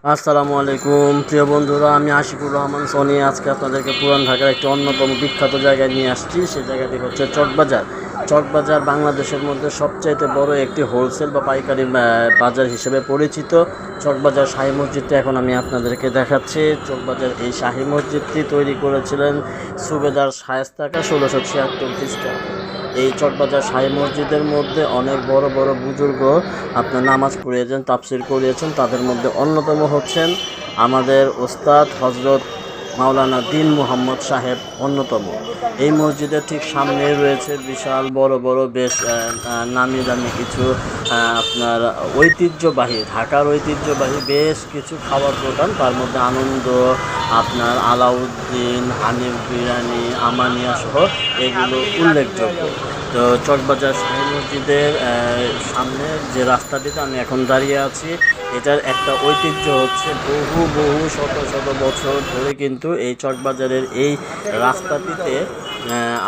আসসালামু আলাইকুম প্রিয় বন্ধুরা, আমি আশিকুর রহমান সনি। আজকে আপনাদেরকে পুরান ঢাকার একটি অন্যতম বিখ্যাত জায়গায় নিয়ে আসছি। সেই জায়গাটি হচ্ছে চকবাজার। চকবাজার বাংলাদেশের মধ্যে সবচাইতে বড় একটি হোলসেল বা পাইকারি বাজার হিসেবে পরিচিত। চকবাজার শাহী মসজিদটি এখন আমি আপনাদেরকে দেখাচ্ছি। চকবাজার এই শাহী মসজিদটি তৈরি করেছিলেন সুবেদার শায়েস্তা খাঁ 1676 খ্রিস্টাব্দে। এই চকবাজার শাহী মসজিদের মধ্যে অনেক বড় বড় বুজুর্গ আপনার নামাজ পড়িয়েছেন, তাফসির করিয়েছেন। তাদের মধ্যে অন্যতম হচ্ছেন আমাদের ওস্তাদ হজরত মাওলানা দীন মুহাম্মদ সাহেব অন্যতম। এই মসজিদের ঠিক সামনে রয়েছে বিশাল বড় বড় বেশ নামি দামি কিছু আপনার ঐতিহ্যবাহী ঢাকার ঐতিহ্যবাহী বেশ কিছু খাবার দোকান। তার মধ্যে আনন্দ, আপনার আলাউদ্দিন, হানিফ বিরিয়ানি, আমানিয়া সহ এগুলো উল্লেখযোগ্য। তো চকবাজার শাহী মসজিদের সামনে যে রাস্তাটিতে আমি এখন দাঁড়িয়ে আছি, এটার একটা ঐতিহ্য হচ্ছে বহু বহু শত শত বছর ধরে কিন্তু এই চকবাজারের এই রাস্তাটিতে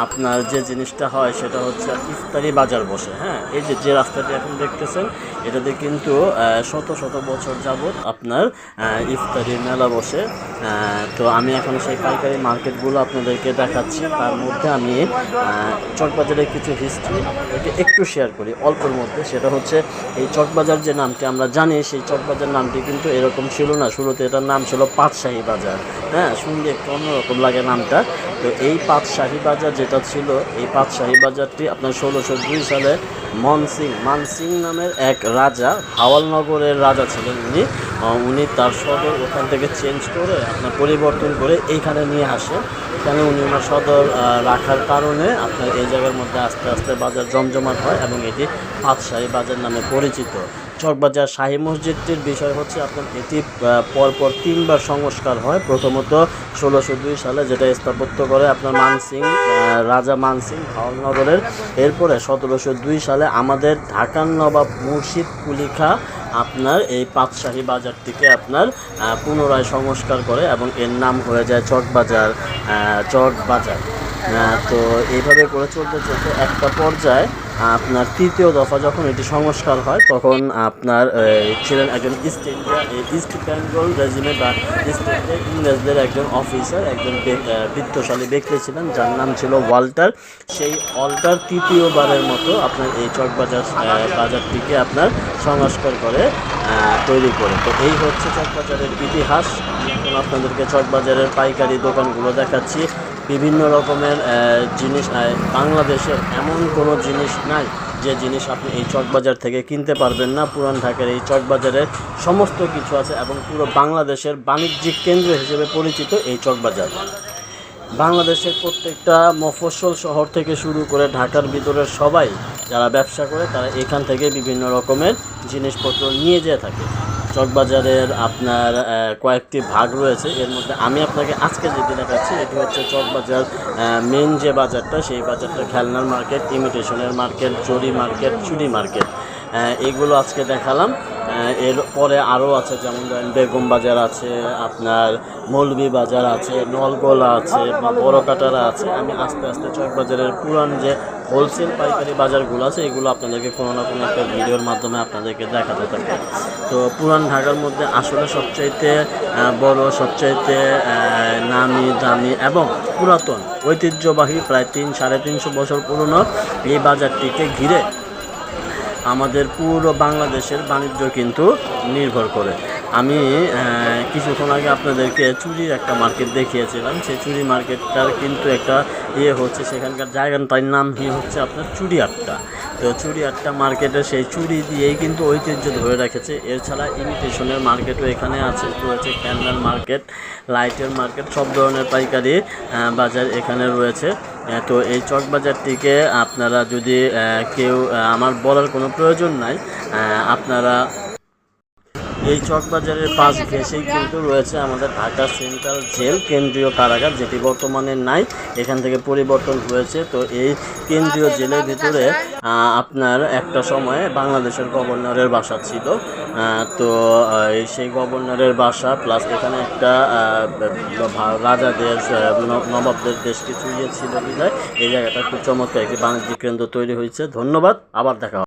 আপনার যে জিনিসটা হয় সেটা হচ্ছে ইফতারি বাজার বসে। হ্যাঁ, এই যে রাস্তাটি এখন দেখতেছেন, এটাতে কিন্তু শত শত বছর যাবৎ আপনার ইফতারি মেলা বসে। তো আমি এখন সেই পাইকারি মার্কেটগুলো আপনাদেরকে দেখাচ্ছি। তার মধ্যে আমি চকবাজারের কিছু হিস্ট্রি আপনাদেরকে একটু শেয়ার করি অল্পের মধ্যে। সেটা হচ্ছে এই চকবাজার যে নামটি আমরা জানি, সেই চকবাজার নামটি কিন্তু এরকম ছিল না। শুরুতে এটার নাম ছিল পাটশাহী বাজার। হ্যাঁ, শুনলে একটু অন্যরকম লাগে নামটা। তো এই পাটশাহী বাজার যেটা ছিল, এই পাটশাহী বাজারটি আপনার 1602 সালে মানসিং নামের এক রাজা, ভাওয়ালনগরের রাজা ছিলেন উনি তার সদর ওখান থেকে চেঞ্জ করে আপনার পরিবর্তন করে এইখানে নিয়ে আসেন। এখানে উনি ওনার সদর রাখার কারণে আপনার এই জায়গার মধ্যে আস্তে আস্তে বাজার জমজমাট হয় এবং এটি পাটশাহী বাজার নামে পরিচিত। চকবাজার শাহী মসজিদটির বিষয় হচ্ছে আপনার এটি পরপর 3বার সংস্কার হয়। প্রথমত 1602 সালে, যেটা স্থাপত্য করে আপনার রাজা মানসিং ভাওয়ালনগরের। এরপরে 1702 সালে আমাদের ঢাকার নবাব মুর্শিদ কুলি খাঁ আপনার এই পাটশাহী বাজারটিকে আপনার পুনরায় সংস্কার করে এবং এর নাম হয়ে যায় চকবাজার। তো এইভাবে করে চলতে চলতে একটা পর্যায়ে আপনার তৃতীয় দফা যখন এটি সংস্কার হয়, তখন আপনার ছিলেন একজন ইস্ট বেঙ্গল রেজিমে বা ইস্ট ইন্ডিয়া ইংরেজদের একজন অফিসার, একজন বিত্তশালী ব্যক্তি ছিলেন যার নাম ছিল ওয়াল্টার। সেই ওয়াল্টার তৃতীয়বারের মতো আপনার এই চকবাজার বাজারটিকে আপনার সংস্কার করে তৈরি করে। তো এই হচ্ছে চকবাজারের ইতিহাস। এখন আপনাদেরকে চকবাজারের পাইকারি দোকানগুলো দেখাচ্ছি। বিভিন্ন রকমের জিনিস, বাংলাদেশের এমন কোনো জিনিস নাই যে জিনিস আপনি এই চকবাজার থেকে কিনতে পারবেন না। পুরান ঢাকার এই চকবাজারে সমস্ত কিছু আছে এবং পুরো বাংলাদেশের বাণিজ্যিক কেন্দ্র হিসেবে পরিচিত এই চকবাজার। বাংলাদেশের প্রত্যেকটা মফস্বল শহর থেকে শুরু করে ঢাকার ভিতরের সবাই যারা ব্যবসা করে, তারা এখান থেকে বিভিন্ন রকমের জিনিসপত্র নিয়ে যেয়ে থাকে। চকবাজারের আপনার কয়েকটি ভাগ রয়েছে। এর মধ্যে আমি আপনাকে আজকে যেটি দেখাচ্ছি, এটি হচ্ছে চকবাজার মেন যে বাজারটা, সেই বাজারটা খেলনার মার্কেট, ইমিটেশনের মার্কেট, জরি মার্কেট, চুড়ি মার্কেট, এইগুলো আজকে দেখালাম। এর পরে আরও আছে, যেমন ধরেন বেগম বাজার আছে, আপনার মৌলভী বাজার আছে, নলগোলা আছে বা বড়কাটারা আছে। আমি আস্তে আস্তে চকবাজারের পুরান যে হোলসেল পাইকারি বাজারগুলো আছে, এগুলো আপনাদেরকে কোনো না কোনো একটা ভিডিওর মাধ্যমে আপনাদেরকে দেখাতে থাকবে। তো পুরান ঢাকার মধ্যে আসলে সবচাইতে বড়, সবচাইতে নামি দামি এবং পুরাতন ঐতিহ্যবাহী প্রায় 300-350 বছর পুরনো এই বাজারটিকে ঘিরে আমাদের পুরো বাংলাদেশের বাণিজ্য কিন্তু নির্ভর করে। আমি কিছুক্ষণ আগে আপনাদেরকে চুরির একটা মার্কেট দেখিয়েছিলাম। সেই চুরি মার্কেটটার কিন্তু একটা হচ্ছে, সেখানকার জায়গাটার নাম হচ্ছে আপনার চুড়িয়াট্টা। তো চুড়িয়াট্টা মার্কেটে সেই চুড়ি দিয়েই কিন্তু ঐতিহ্য ধরে রেখেছে। এছাড়া ইমিটেশনের মার্কেটও এখানে আছে, রয়েছে ক্যান্ডেল মার্কেট, লাইটের মার্কেট, সব ধরনের পাইকারি বাজার এখানে রয়েছে। তো এই চকবাজারটিকে আপনারা যদি কেউ, আমার বলার কোনো প্রয়োজন নাই, আপনারা এই চকবাজারের পাশ ঘেঁষেই কিন্তু রয়েছে আমাদের ঢাকা সেন্ট্রাল জেল, কেন্দ্রীয় কারাগার, যেটি বর্তমানে নাই, এখান থেকে পরিবর্তন হয়েছে। তো এই কেন্দ্রীয় জেলের ভিতরে আপনার একটা সময়ে বাংলাদেশের গভর্নরের বাসা ছিল। তো সেই গভর্নরের বাসা প্লাস এখানে একটা রাজাদের, নবাবদের বেশ কিছু ছিল বিধায় এই জায়গাটা খুব চমৎকার একটি বাণিজ্যিক কেন্দ্র তৈরি হয়েছে। ধন্যবাদ, আবার দেখা হবে।